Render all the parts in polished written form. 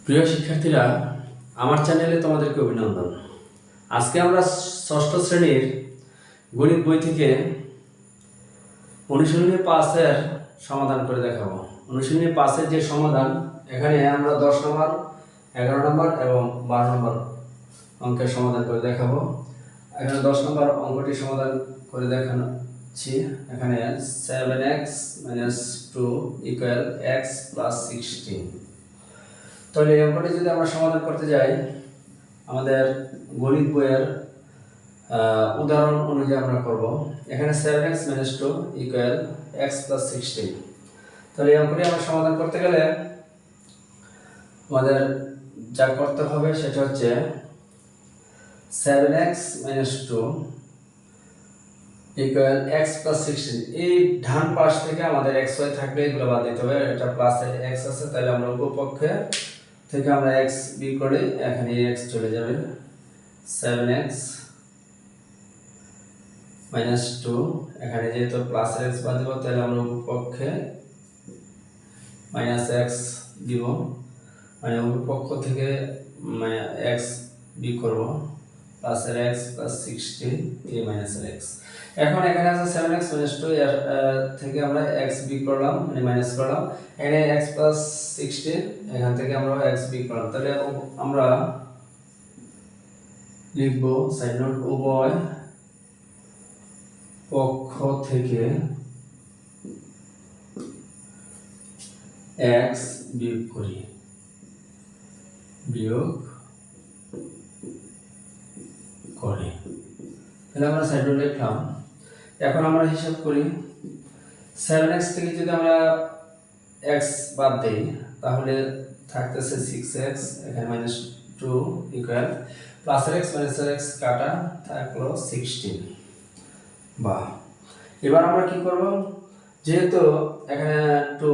প্রিয় শিক্ষার্থীরা, আমার চ্যানেলে তোমাদেরকে অভিনন্দন। আজকে আমরা ষষ্ঠ শ্রেণীর গণিত বই থেকে অনুশীলনী 5-এর সমাধান করে দেখাবো। অনুশীলনী 5-এর যে সমাধান, এখানে আমরা 10 নম্বর, 11 নম্বর এবং 12 নম্বর অঙ্কের সমাধান করে দেখাবো। এখানে 10 নম্বর অঙ্কটি সমাধান করে দেখাচ্ছি। এখানে 7x - 2 = x + 16। তাহলে এই অঙ্কটি যদি আমরা সমাধান করতে যাই, আমাদের গণিত বইয়ের উদাহরণ অনুযায়ী আমরা করব। এখানে 7x - 2 = x + 16। তাহলে এই অঙ্কটি আমরা সমাধান করতে গেলে আমাদের যা করতে হবে সেটা হচ্ছে 7x - 2 = x + 16। এই ডান পাশ থেকে আমাদের xy থাকলে এগুলো বাদ দিতে হবে। এটা প্লাসে x আছে, তাহলে আমরা উপপক্ষে থেকে আমরা x বিয়োগ করে এখানে x চলে যাবে। 7x - 2, এখানে যেহেতু প্লাসের x বাদ দেব, তাহলে আমরা উপপক্ষে -x দিব, মানে উপপক্ষ থেকে x বিয়োগ করব, প্লাসের x + 16 a - x। এখন এখানে আছে 7x - 2, এর থেকে আমরা x বিয়োগ করলাম, মানে মাইনাস করলাম। এখানে x + 16, এখান থেকে আমরা x বিয়োগ করলাম। তাহলে আমরা লিখব সাইড নোট, উভয় পক্ষ থেকে x বিয়োগ করি, তাহলে আমরা সাইড নোট লিখলাম। এখন আমরা হিসাব করি, 7x থেকে যদি আমরা x বাদ দেই তাহলে থাকতেছে 6x, এখানে -2 = প্লাসের x মাইনাসের x কাটা থাকলো 16। বা এবার আমরা কি করব, যেহেতু এখানে 2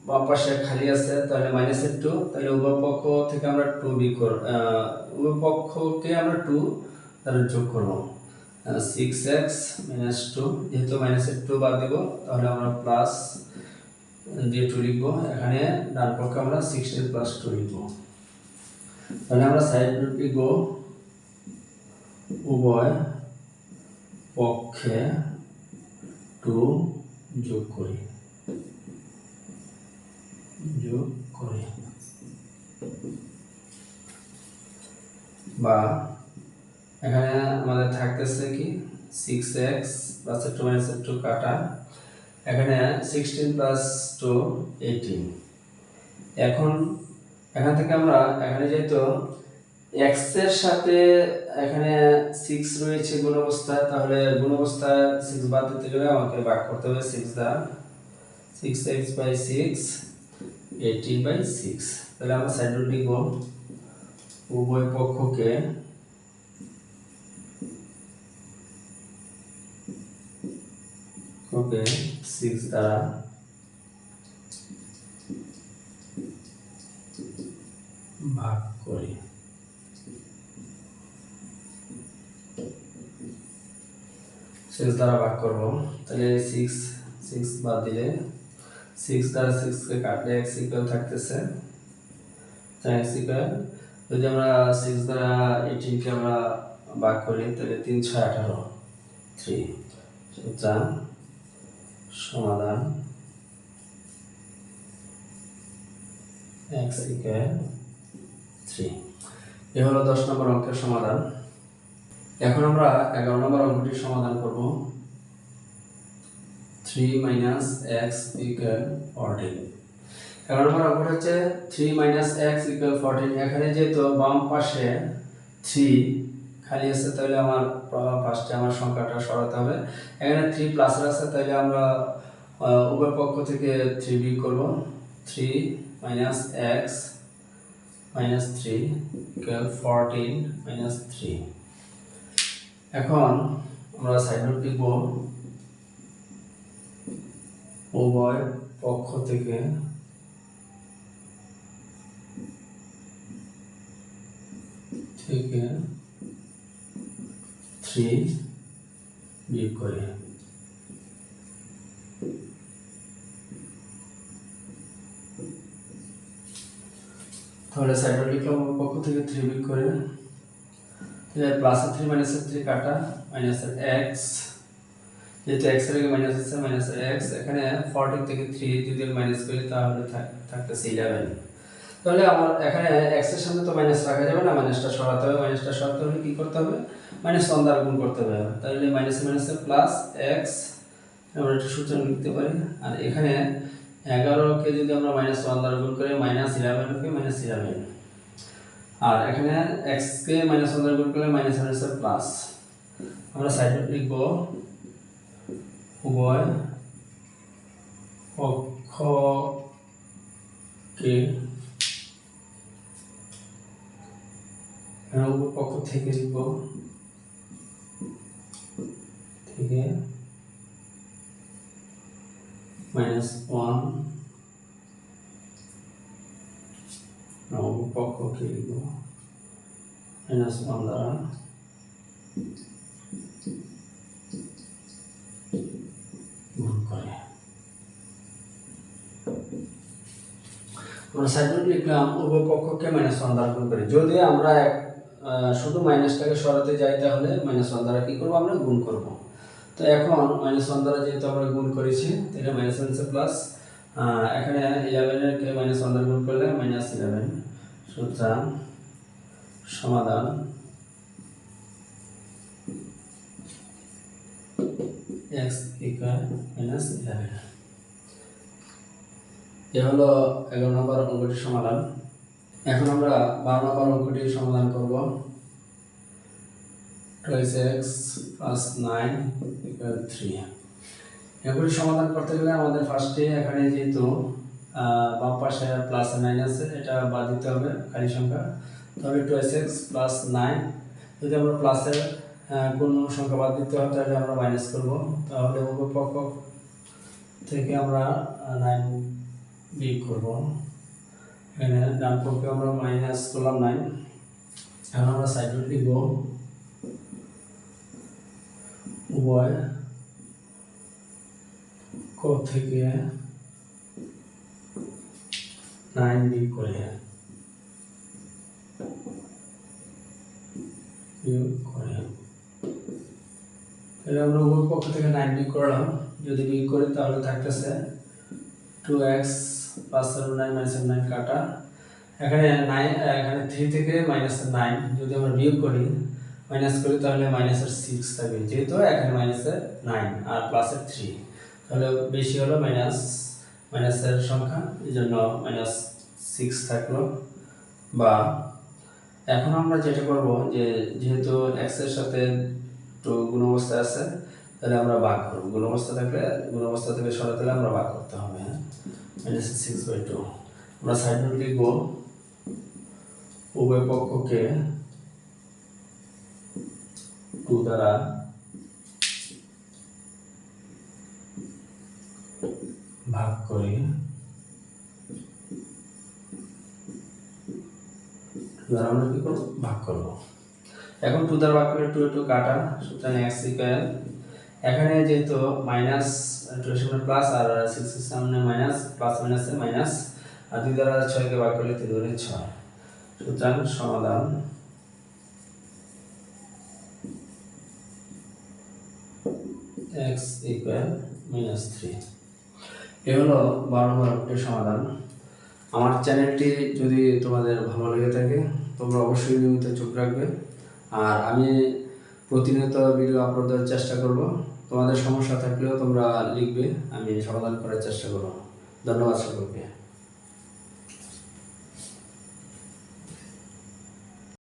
বাম পাশে খালি আছে, তাহলে -2, তাহলে উভয় পক্ষ থেকে আমরা 2 বিয়োগ করব, উভয় পক্ষকে আমরা 2 তাহলে যোগ করব। 6x - 2, যেহেতু -2 বাদ দেব, তাহলে আমরা প্লাস দিয়ে 2 লিখব। এখানে ডান পক্ষে আমরা 16 + 2 লিখব। তাহলে আমরা সাইড নোট লিখব, উভয় পক্ষে 2 যোগ করি। বা এখানে আমাদের থাকতেছে কি 6x + 2 - 2 কাটা, এখানে 16 + 2 18। এখন এখান থেকে আমরা এখানে যেহেতু x এর সাথে এখানে 6 রয়েছে গুণ অবস্থায়, তাহলে গুণ অবস্থায় 6 বাদ দিতে গেলে আমাকে ভাগ করতে হবে 6 দ্বারা। 6x/6 18/6। তাহলে আমরা সাইড নোট লিখব, উভয় পক্ষকে ওকে 6 দ্বারা ভাগ করি। 6 দ্বারা ভাগ করব, তাহলে 6 বাদ দিলে 6 দ্বারা 6 কে কাটলে x = থাকতেছে, তাই x = যদি আমরা 6 দ্বারা 18 কে আমরা ভাগ করি, তাহলে 3 × 6 = 18, 3। সুতরাং সমাধান x = 3। এই হলো 10 নম্বর অঙ্কের সমাধান। এখন আমরা 11 নম্বর অঙ্কটির সমাধান করব। 3 - x = 14। 11 নম্বর অঙ্কটা হচ্ছে 3 - x = 14। এখানে যেহেতু বাম পাশে 3 খালি আছে, তাহলে আমার ফার্স্টে আমার সংখ্যাটা সরাতে হবে। এখানে 3 প্লাসের আছে, তাহলে আমরা উভয় পক্ষ থেকে 3 বিয়োগ করব। 3 - x - 3 = 14 - 3। এখন আমরা সাইড নোট লিখব, উভয় পক্ষ থেকে 3 বিয়োগ করি। তাহলে সাইড নোট লিখলাম পক্ষ থেকে 3 বিয়োগ করে প্লাসের 3 মাইনাসের 3 কাটা মাইনাসের এক্স, যেহেতু এক্স এর আগে মাইনাস আছে মাইনাসের এক্স, এখানে 14 থেকে 3 যদি মাইনাস করি তাহলে থাকতেছে 11। তাহলে আমার এখানে এক্স এর সামনে তো মাইনাস রাখা যাবে না, মাইনাসটা সরাতে হবে। মাইনাসটা সরাতে হলে কি করতে হবে, -1 দ্বারা গুণ করতে হবে। তাহলে মাইনাসে মাইনাসে প্লাস এক্স, আমরা একটা সূত্র লিখতে পারি। আর এখানে 11 কে যদি আমরা -1 দ্বারা গুণ করি -11 কে -11, আর এখানে x কে -1 দ্বারা গুণ করলে -1 প্লাস। আমরা সাইডে লিখব উভয় পক্ষকে, উভয় পক্ষ থেকে লিখব থেকে -1, উভয় পক্ষকে লিখব -1 দ্বারা গুণ করে। আমরা সাইড নোট লিখলাম উভয় পক্ষকে -1 দ্বারা গুণ করে। যদি আমরা শুধু মাইনাসটাকে সরাতে যাই তাহলে -1 দ্বারা কি করব, আমরা গুণ করব। তো এখন -1 দ্বারা যেহেতু আমরা গুণ করেছি তাহলে -1 প্লাস, এখানে 11 এর কে -1 দ্বারা গুণ করলে -11। সুতরাং সমাধান x -11। এ হলো 11 নম্বর অঙ্কটির সমাধান। এখন আমরা 12 নম্বর অঙ্কটির সমাধান করব। 2x + 9 = 3। এগুলি সমাধান করতে গেলে আমাদের ফার্স্টে এখানে যেহেতু বাম পাশে প্লাস মাইনাস এটা বাদ দিতে হবে খালি সংখ্যা। তবে 2x + 9, যদি আমরা প্লাসের কোন সংখ্যা বাদ দিতে হয় তাহলে আমরা মাইনাস করব। তাহলে উভয় পক্ষ থেকে আমরা 9 বিয়োগ করব। এখানে ডান পক্ষে আমরা মাইনাস করলাম 9। এখন আমরা সাইড নোট লিখব উভয় পক্ষ থেকে 9 বিয়োগ করে তাহলে আমরা উভয় পক্ষ থেকে 9 বিয়োগ করলাম। যদি বিয়োগ করি তাহলে থাকতেছে 2x + 9 - 9 কাটা, এখানে 3 থেকে -9 যদি আমরা বিয়োগ করি মাইনাস করি তাহলে -6 থাকবে, যেহেতু এখানে -9 আর +3, তাহলে বেশি হলো মাইনাসের সংখ্যা, এই জন্য -6 থাকলো। বা এখন আমরা যেটা করব যে যেহেতু x এর সাথে তো গুণ অবস্থা আছে তাহলে আমরা ভাগ করব। গুণ অবস্থা থাকলে গুণ অবস্থা থেকে সরাতে হলে আমরা ভাগ করতে হবে। -6/2 আমরা সাইড নোট লিখব উভয় পক্ষকে 2 দ্বারা ভাগ করি। আমরা কি করব, ভাগ করব। এখন 2 দ্বারা ভাগ করলে 2 কাটা, সুতরাং x ইকুয়াল, এখানে যেহেতু মাইনাস 2 এর সামনে প্লাস আর 6 এর সামনে মাইনাস, প্লাস মাইনাসে মাইনাস, আর 2 দ্বারা 6 কে ভাগ করলে 3 দুগুণে 6। সুতরাং সমাধান x ইকুয়াল -3। এই হলো 12 নম্বর অঙ্কের সমাধান। আমার চ্যানেলটি যদি তোমাদের ভালো লেগে থাকে তোমরা অবশ্যই নিয়মিত চোখ রাখবে, আর আমি প্রতিনিয়ত ভিডিও আপলোড দেওয়ার চেষ্টা করব। তোমাদের সমস্যা থাকলেও তোমরা লিখবে, আমি সমাধান করার চেষ্টা করব। ধন্যবাদ সকলকে।